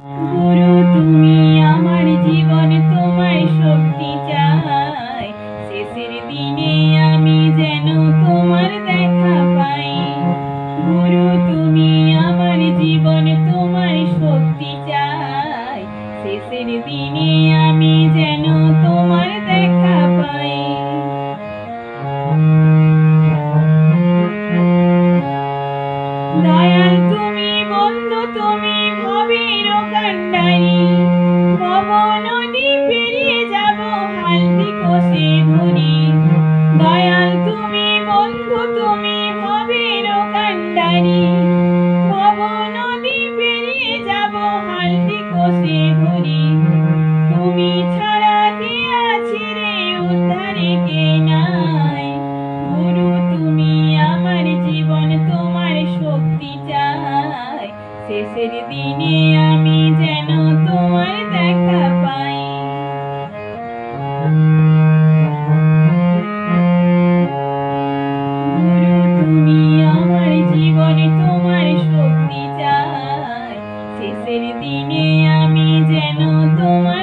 গুরু তুমি আমার জীবন, তোমার শক্তি চাই। শেষের দিনে আমি যেন তোমার দেখা পাই। গুরু তুমি আমার জীবন, তোমার শক্তি চাই। শেষের দিনে আমি যেন তোমার দেখা পাই। দয়াল তুমি, বন্ধু তুমি, ভবের কান্ডারি। ভব নদী পেরিয়ে যাব হালদি কোষে ধরি। দয়াল তুমি, বন্ধু তুমি, ভবের কান্ডারি। ভব নদী পেরিয়ে যাব হালদি কোষে ধরি। তুমি ছাড়া কে আছে রে, উদ্ধারে কে নাই। গুরু তুমি আমার জীবন, তোমার শক্তি চাই। শেষের দিনে আমি যেন তোমার দেখা পাই। গুরু তুমি আমার জীবন, তোমার শক্তি চাই। শেষের দিনে আমি যেন তোমার